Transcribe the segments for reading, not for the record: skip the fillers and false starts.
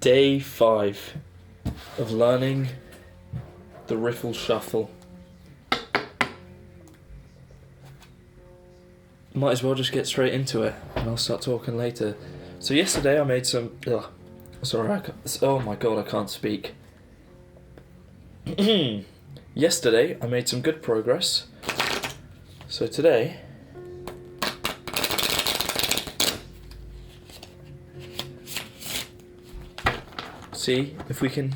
Day 5 of learning the Riffle shuffle. Might as well just get straight into it and I'll start talking later. So yesterday I made some... oh my god, I can't speak. Yesterday I made some good progress. So today... see if we can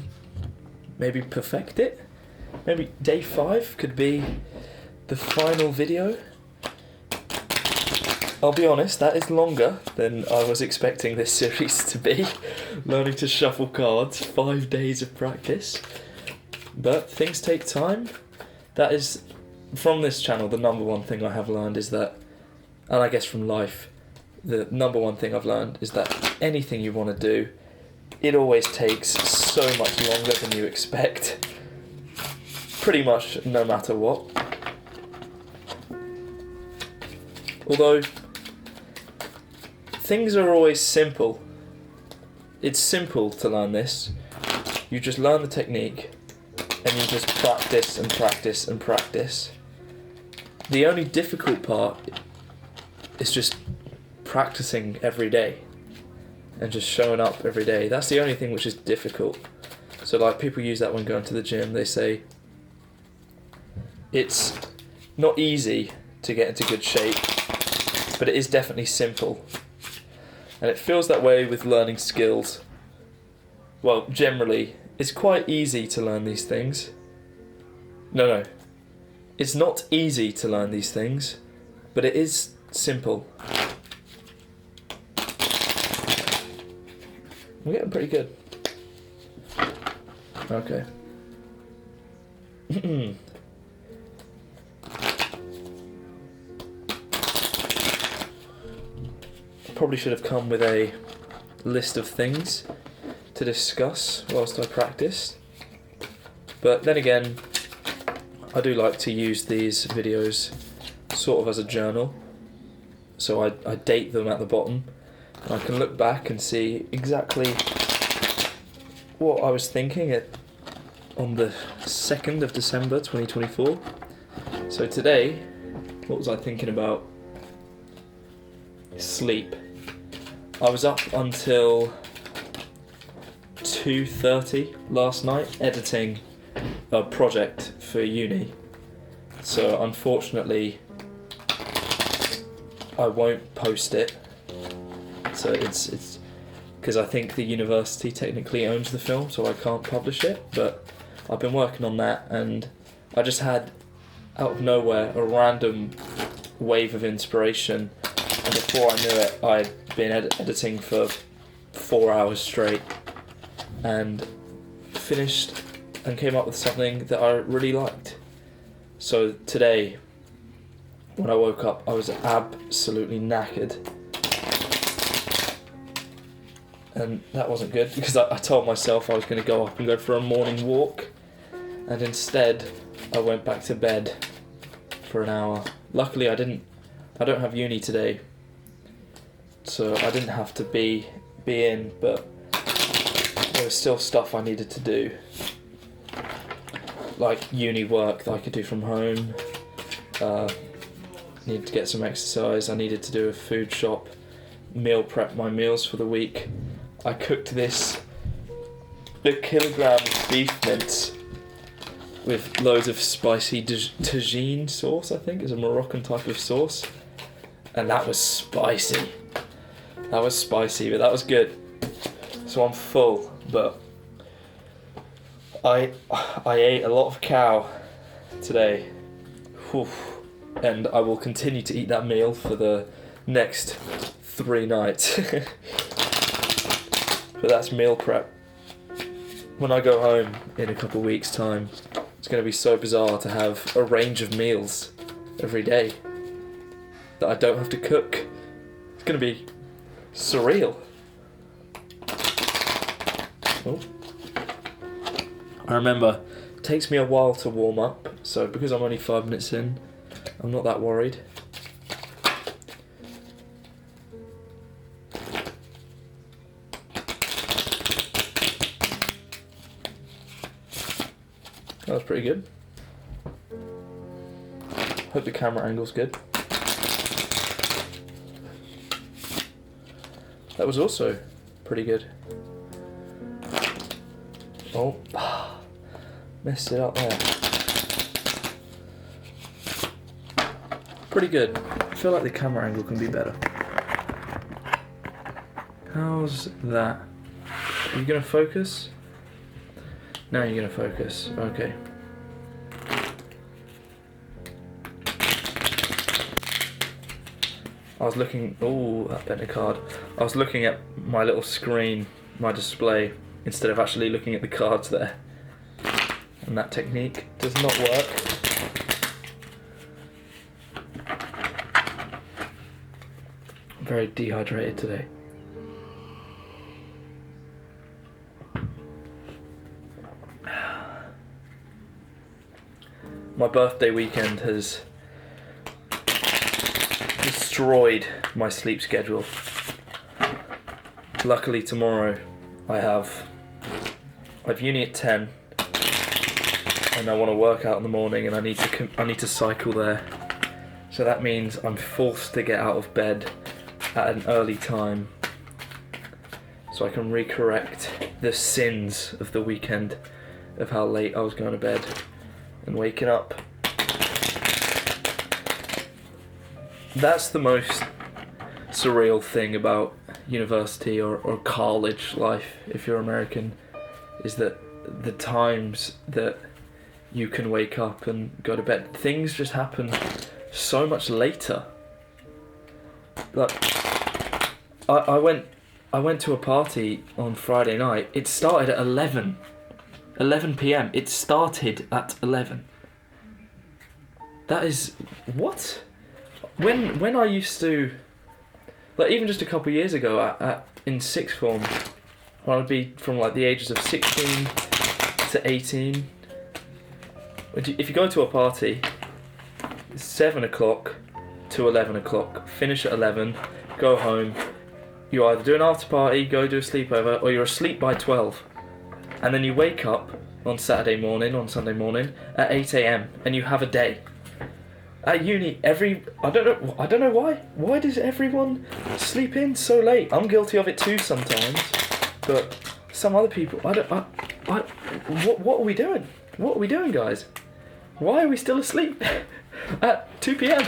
maybe perfect it. Maybe day 5 could be the final video. I'll be honest, that is longer than I was expecting this series to be. Learning to shuffle cards, 5 days of practice. But things take time. That is, from this channel, the number one thing I have learned is that, and I guess from life, the number one thing I've learned is that anything you want to do, it always takes so much longer than you expect. Pretty much no matter what. Although, things are always simple. It's simple to learn this. You just learn the technique and you just practice and practice and practice. The only difficult part is just practicing every day and just showing up every day. That's the only thing which is difficult. So like people use that when going to the gym. They say it's not easy to get into good shape, but it is definitely simple. And it feels that way with learning skills. Well, generally, it's quite easy to learn these things. No. It's not easy to learn these things, but it is simple. I'm getting pretty good. Okay. Probably should have come with a list of things to discuss whilst I practiced. But then again, I do like to use these videos sort of as a journal. So I date them at the bottom. And I can look back and see exactly what I was thinking on the 2nd of December 2024. So today, what was I thinking about? Sleep. I was up until 2:30 last night editing a project for uni. So unfortunately, I won't post it. So it's because I think the university technically owns the film, so I can't publish it. But I've been working on that, and I just had, out of nowhere, a random wave of inspiration. And before I knew it, I'd been editing for 4 hours straight and finished and came up with something that I really liked. So today, when I woke up, I was absolutely knackered. And that wasn't good because I told myself I was going to go up and go for a morning walk, and instead I went back to bed for an hour. Luckily I don't have uni today, so I didn't have to be in, but there was still stuff I needed to do, like uni work that I could do from home. Needed to get some exercise. I needed to do a food shop, meal prep my meals for the week. I cooked a kilogram beef mince with loads of spicy tagine sauce, I think. It's a Moroccan type of sauce. And that was spicy. That was spicy, but that was good. So I'm full, but I ate a lot of cow today. Whew. And I will continue to eat that meal for the next 3 nights. But that's meal prep. When I go home in a couple of weeks' time, it's going to be so bizarre to have a range of meals every day that I don't have to cook. It's going to be surreal. Oh. I remember, it takes me a while to warm up, so because I'm only 5 minutes in, I'm not that worried. That was pretty good. Hope the camera angle's good. That was also pretty good. Oh, messed it up there. Pretty good. I feel like the camera angle can be better. How's that? Are you gonna focus? Now you're gonna focus. Okay. I was looking. Oh, that bent a card. I was looking at my little screen, my display, instead of actually looking at the cards there. And that technique does not work. I'm very dehydrated today. My birthday weekend has destroyed my sleep schedule. Luckily tomorrow I've uni at 10 and I want to work out in the morning and I need to cycle there. So that means I'm forced to get out of bed at an early time so I can recorrect the sins of the weekend of how late I was going to bed and waking up. That's the most surreal thing about university or college life, if you're American, is that the times that you can wake up and go to bed, things just happen so much later. Like, I went to a party on Friday night. It started at 11 p.m. It started at 11. That is what? When I used to, like even just a couple of years ago in sixth form, when I'd be from like the ages of 16 to 18. If you go to a party, 7 o'clock to 11 o'clock, finish at 11, go home. You either do an after party, go do a sleepover, or you're asleep by 12. And then you wake up on Saturday morning, on Sunday morning, at 8 a.m. and you have a day. At uni, I don't know why. Why does everyone sleep in so late? I'm guilty of it too sometimes, but some other people, what are we doing? What are we doing, guys? Why are we still asleep at 2 p.m?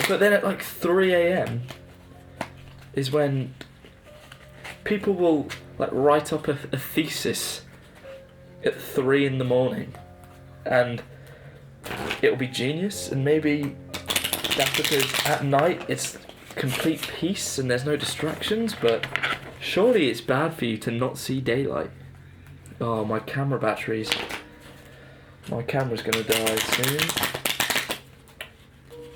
But then at like 3 a.m. is when people will like write up a thesis at 3 in the morning, and it'll be genius. And maybe that's because at night it's complete peace and there's no distractions, but surely it's bad for you to not see daylight. Oh, my camera's gonna die soon.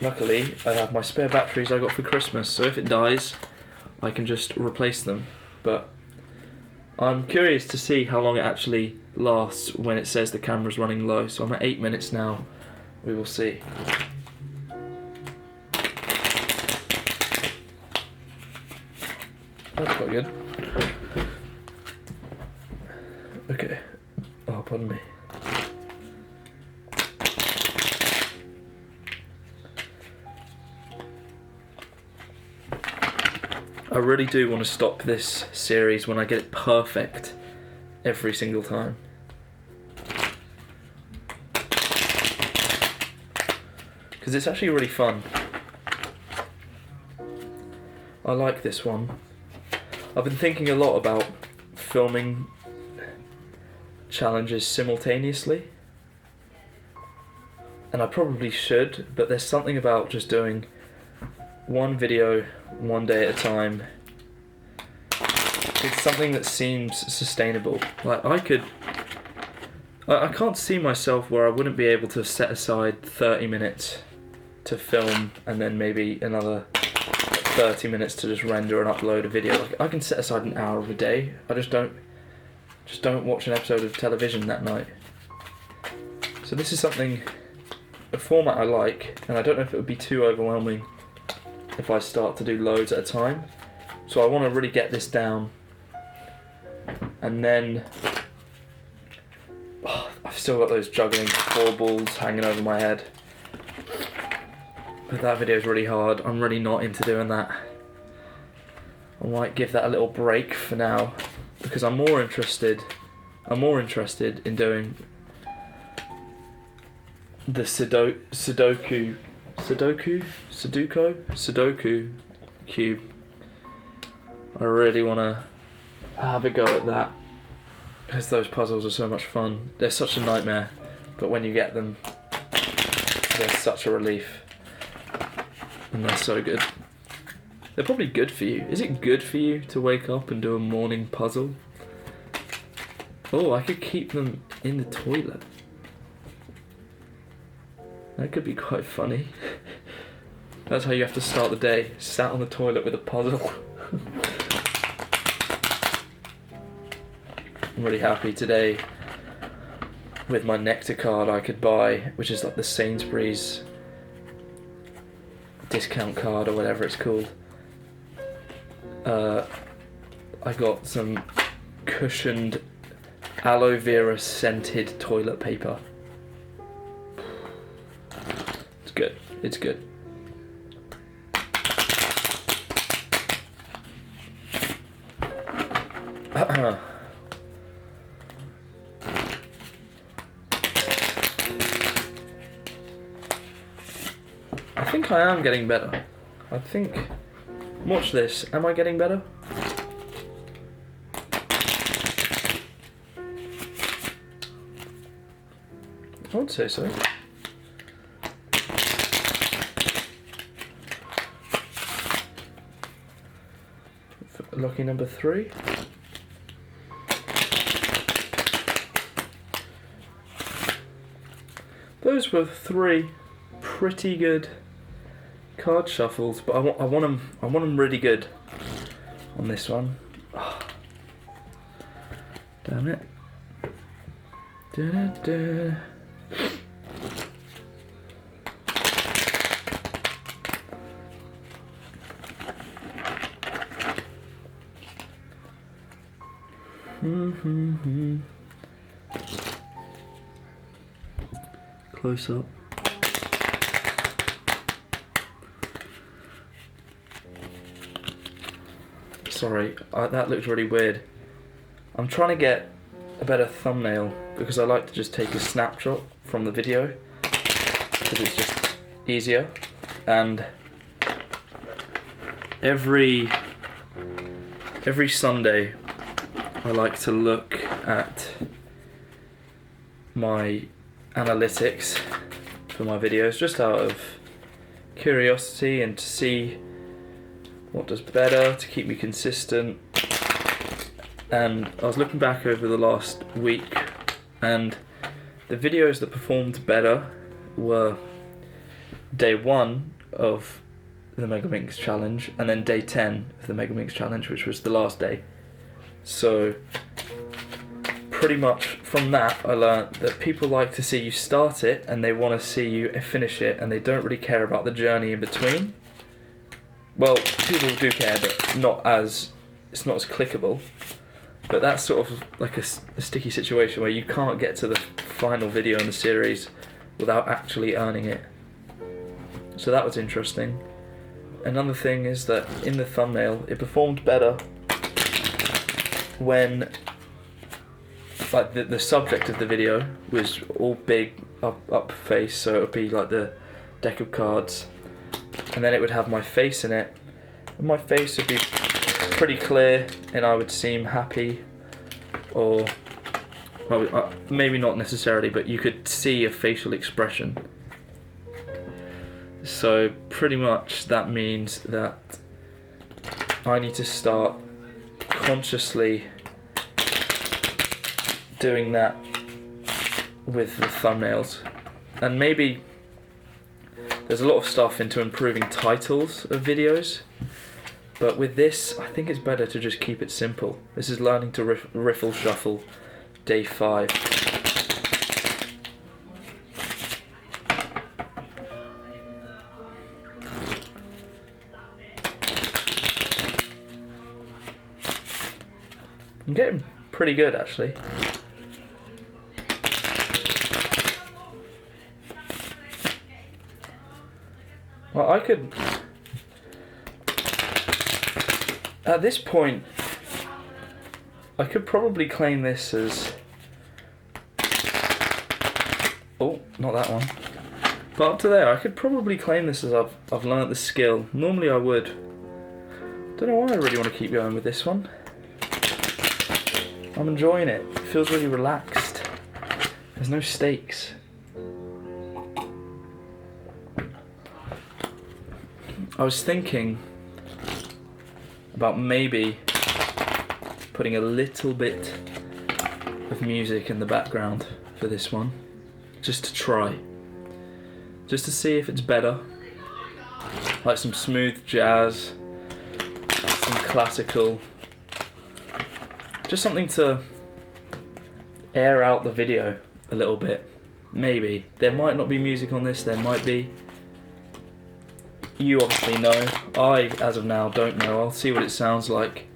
Luckily, I have my spare batteries I got for Christmas, so if it dies, I can just replace them. But I'm curious to see how long it actually lasts when it says the camera's running low. So I'm at 8 minutes now. We will see. That's quite good. Okay. Oh, pardon me. I really do want to stop this series when I get it perfect every single time. Because it's actually really fun. I like this one. I've been thinking a lot about filming challenges simultaneously. And I probably should, but there's something about just doing one video one day at a time. It's something that seems sustainable. Like I can't see myself where I wouldn't be able to set aside 30 minutes to film and then maybe another 30 minutes to just render and upload a video. Like I can set aside an hour of a day. I just don't watch an episode of television that night. So this is a format I like, and I don't know if it would be too overwhelming if I start to do loads at a time. So I want to really get this down and then still got those juggling 4 balls hanging over my head. But that video is really hard. I'm really not into doing that. I might give that a little break for now because I'm more interested in doing the Sudoku cube. I really want to have a go at that because those puzzles are so much fun. They're such a nightmare, but when you get them, they're such a relief. And they're so good. They're probably good for you. Is it good for you to wake up and do a morning puzzle? Oh, I could keep them in the toilet. That could be quite funny. That's how you have to start the day. Sat on the toilet with a puzzle. I'm really happy today with my Nectar card I could buy, which is like the Sainsbury's discount card or whatever it's called. I got some cushioned aloe vera scented toilet paper. It's good. It's good. I think I am getting better. I think... Watch this. Am I getting better? I would say so. Lucky number 3. Those were 3 pretty good card shuffles, but I want them really good on this one. Oh, damn it. Da-da-da. Close up. Sorry, that looked really weird. I'm trying to get a better thumbnail because I like to just take a snapshot from the video because it's just easier. And every Sunday I like to look at my analytics for my videos just out of curiosity and to see what does better to keep me consistent. And I was looking back over the last week and the videos that performed better were day 1 of the Megaminx challenge and then day 10 of the Megaminx challenge, which was the last day. So pretty much from that I learned that people like to see you start it and they want to see you finish it and they don't really care about the journey in between. Well, people do care, but it's not as clickable. But that's sort of like a sticky situation where you can't get to the final video in the series without actually earning it. So that was interesting. Another thing is that in the thumbnail, it performed better when like the subject of the video was all big up face, so it would be like the deck of cards. And then it would have my face in it, and my face would be pretty clear and I would seem happy, or well, maybe not necessarily, but you could see a facial expression. So pretty much that means that I need to start consciously doing that with the thumbnails. And maybe there's a lot of stuff into improving titles of videos, but with this I think it's better to just keep it simple. This is learning to riffle shuffle day 5. I'm getting pretty good actually. I could... At this point, I could probably claim this as... Oh, not that one. But up to there, I could probably claim this as I've learnt the skill. Normally I would. Don't know why I really want to keep going with this one. I'm enjoying it. It feels really relaxed. There's no stakes. I was thinking about maybe putting a little bit of music in the background for this one, just to try, just to see if it's better, like some smooth jazz, some classical, just something to air out the video a little bit. Maybe. There might not be music on this, there might be. You obviously know. I, as of now, don't know. I'll see what it sounds like.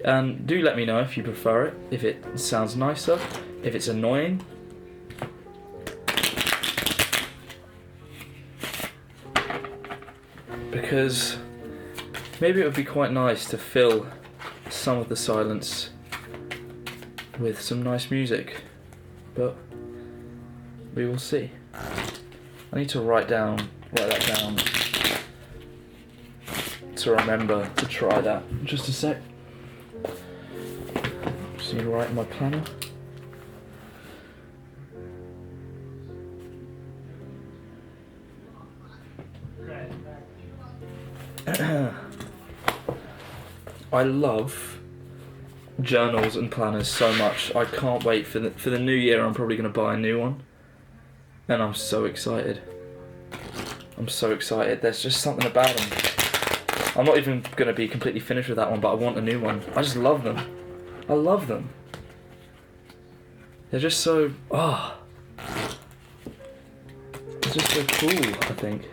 And do let me know if you prefer it, if it sounds nicer, if it's annoying. Because maybe it would be quite nice to fill some of the silence with some nice music. But we will see. I need to write that down. To remember to try that. Just a sec. Just need to write in my planner. I love journals and planners so much. I can't wait for the new year. I'm probably going to buy a new one, and I'm so excited. I'm so excited. There's just something about them. I'm not even going to be completely finished with that one, but I want a new one. I just love them. I love them. They're just so... They're just so cool, I think.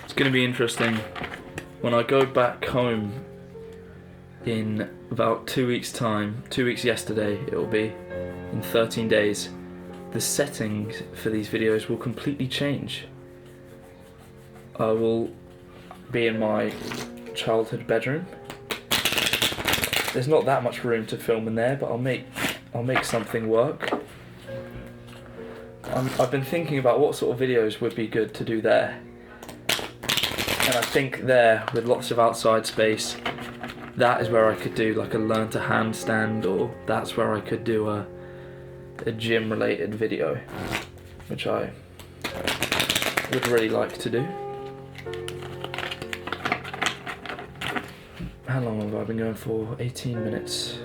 It's going to be interesting when I go back home in about 2 weeks' time. 2 weeks yesterday it will be, in 13 days. The settings for these videos will completely change. I will be in my childhood bedroom. There's not that much room to film in there, but I'll make something work. I've been thinking about what sort of videos would be good to do there. And I think there, with lots of outside space, that is where I could do like a learn to handstand, or that's where I could do a gym related video, which I would really like to do. How long have I been going for? 18 minutes.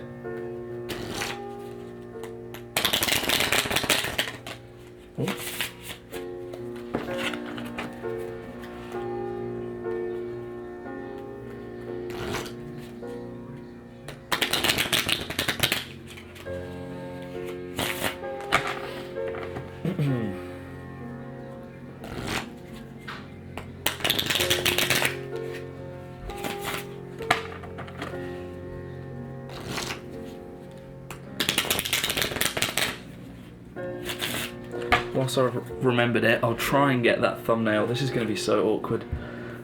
Oh. Once I've remembered it, I'll try and get that thumbnail. This is going to be so awkward.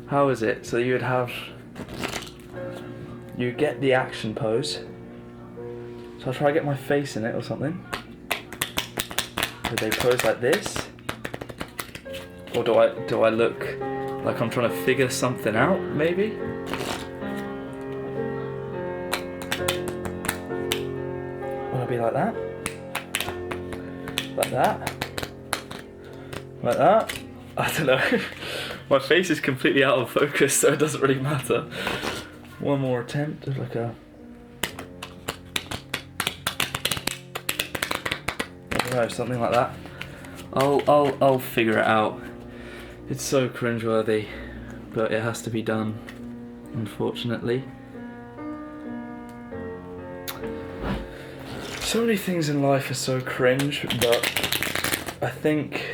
How is it? So you get the action pose. So I'll try to get my face in it or something. Would they pose like this? Or do I look like I'm trying to figure something out, maybe? Will I be like that? Like that? Like that? I don't know. My face is completely out of focus, so it doesn't really matter. One more attempt of like a... I don't know, something like that. I'll figure it out. It's so cringeworthy, but it has to be done, unfortunately. So many things in life are so cringe, but I think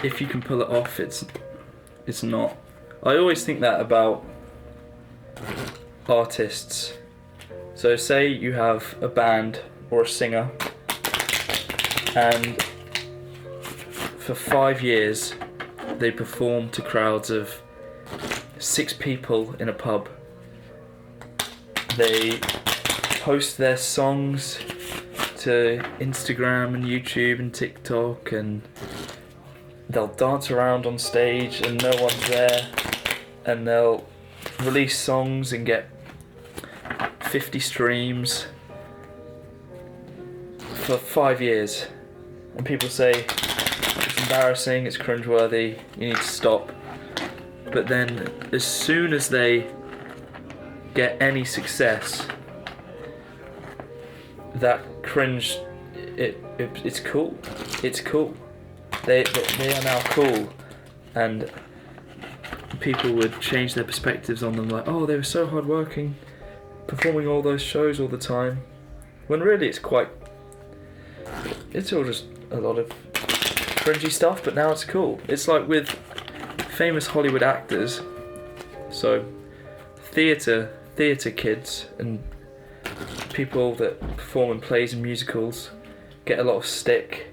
if you can pull it off, it's not. I always think that about artists. So say you have a band or a singer, and for 5 years they perform to crowds of 6 people in a pub. They post their songs to Instagram and YouTube and TikTok, and they'll dance around on stage and no one's there, and they'll release songs and get 50 streams for 5 years, and people say it's embarrassing, it's cringeworthy, you need to stop. But then as soon as they get any success, that cringe, it's cool. It's cool. They are now cool, and people would change their perspectives on them, like, oh, they were so hardworking, performing all those shows all the time, when really it's all just a lot of cringy stuff, but now it's cool. It's like with famous Hollywood actors, so theatre kids and people that perform in plays and musicals get a lot of stick,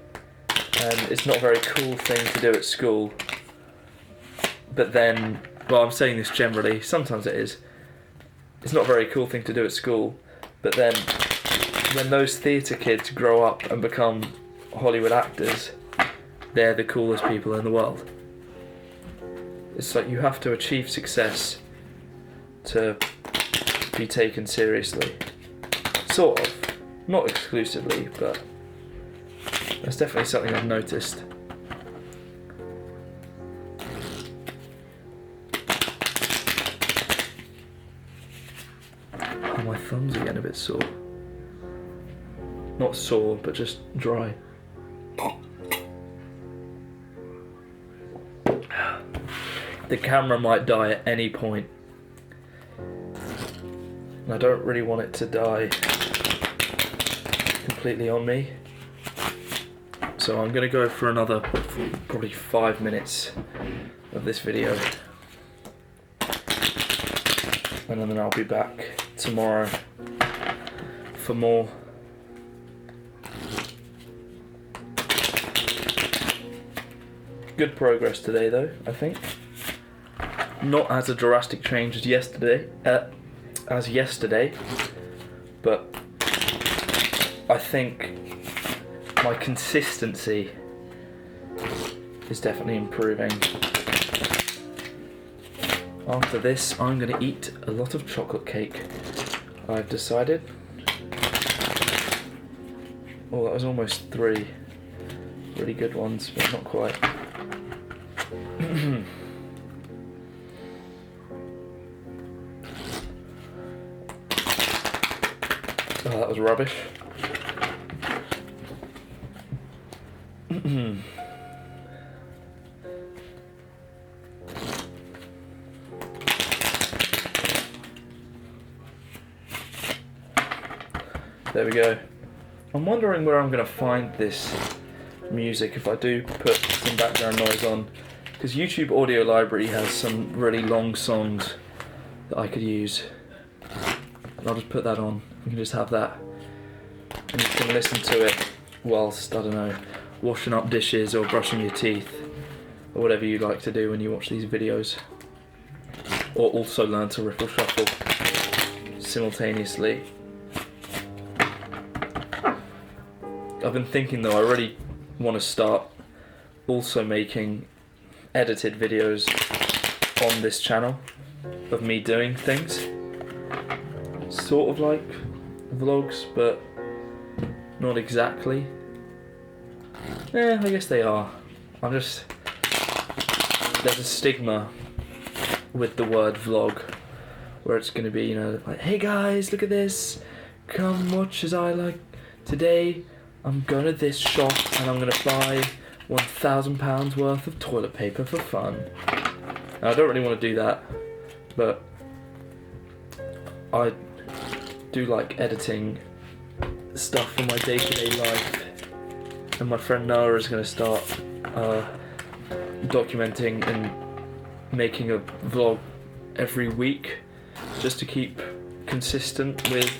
and it's not a very cool thing to do at school. But then, well, I'm saying this generally, sometimes it is. It's not a very cool thing to do at school, but then when those theatre kids grow up and become Hollywood actors, they're the coolest people in the world. It's like you have to achieve success to be taken seriously. Sort of. Not exclusively, but that's definitely something I've noticed. Oh, my thumbs are getting a bit sore. Not sore, but just dry. The camera might die at any point, and I don't really want it to die completely on me. So I'm gonna go for another probably 5 minutes of this video, and then I'll be back tomorrow for more. Good progress today though, I think. Not as a drastic change as yesterday, but I think my consistency is definitely improving. After this, I'm going to eat a lot of chocolate cake, I've decided. Oh, that was almost 3 really good ones, but not quite. Oh, that was rubbish. There we go. I'm wondering where I'm going to find this music if I do put some background noise on, because YouTube Audio Library has some really long songs that I could use. I'll just put that on. You can just have that, and you can listen to it whilst, I don't know, washing up dishes or brushing your teeth, or whatever you like to do when you watch these videos. Or also learn to riffle shuffle simultaneously. I've been thinking though, I really want to start also making edited videos on this channel of me doing things. Sort of like vlogs, but not exactly. I guess they are. There's a stigma with the word vlog, where it's going to be, you know, like, hey guys, look at this, come watch as I, like, today I'm going to this shop and I'm going to buy £1,000 worth of toilet paper for fun. Now, I don't really want to do that, but I do like editing stuff for my day-to-day life, and my friend Noah is going to start documenting and making a vlog every week, just to keep consistent with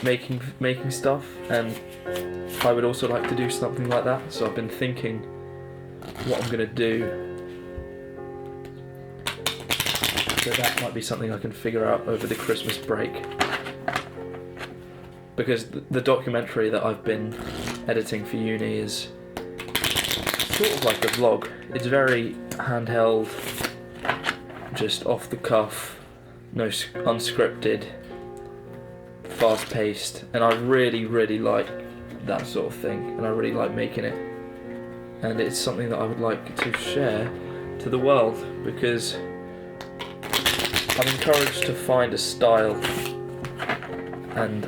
making stuff, and I would also like to do something like that. So I've been thinking what I'm gonna do. So that might be something I can figure out over the Christmas break. Because the documentary that I've been editing for uni is sort of like a vlog. It's very handheld, just off the cuff, no unscripted, fast paced, and I really, really like that sort of thing, and I really like making it. And it's something that I would like to share to the world, because I'm encouraged to find a style, and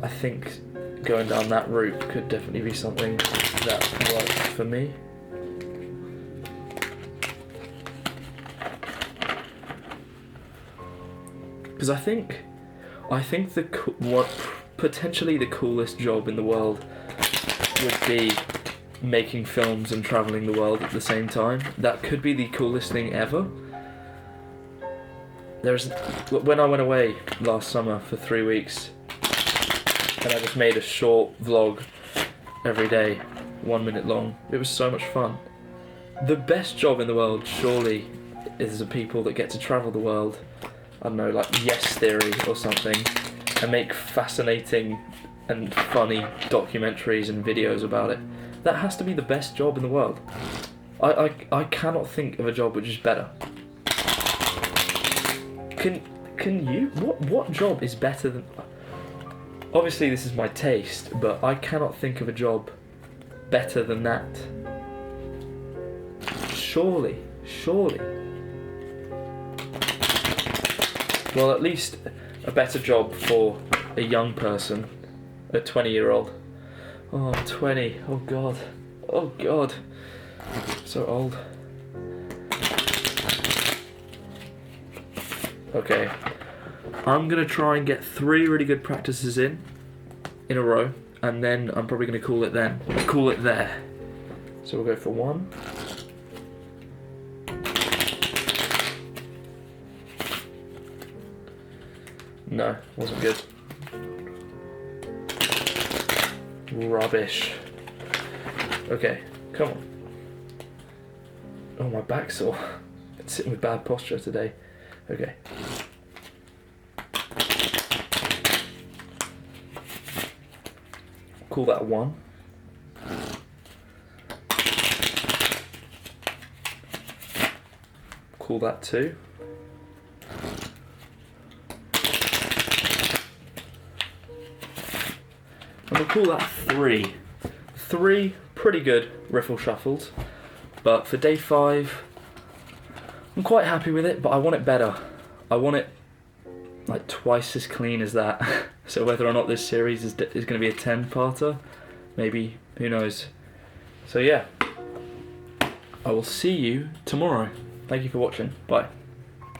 I think going down that route could definitely be something that works for me. Because I think what potentially the coolest job in the world would be making films and traveling the world at the same time. That could be the coolest thing ever. When I went away last summer for 3 weeks, and I just made a short vlog every day, 1 minute long. It was so much fun. The best job in the world, surely, is the people that get to travel the world. I don't know, like Yes Theory or something, and make fascinating and funny documentaries and videos about it. That has to be the best job in the world. I cannot think of a job which is better. Can you? What job is better than... Obviously this is my taste, but I cannot think of a job better than that. Surely. Well, at least a better job for a young person, a 20-year-old. Oh, I'm 20. Oh God. So old. Okay. I'm gonna try and get 3 really good practices in a row, and then I'm probably gonna call it there. So we'll go for 1. No, wasn't good. Rubbish. Okay, come on. Oh, my back's sore. Been sitting with bad posture today. Okay. Call that 1. Call that 2. And we'll call that 3. 3 pretty good riffle shuffles, but for day 5, I'm quite happy with it, but I want it better. I want it like twice as clean as that. So whether or not this series is going to be a 10-parter, maybe, who knows. So yeah, I will see you tomorrow. Thank you for watching. Bye.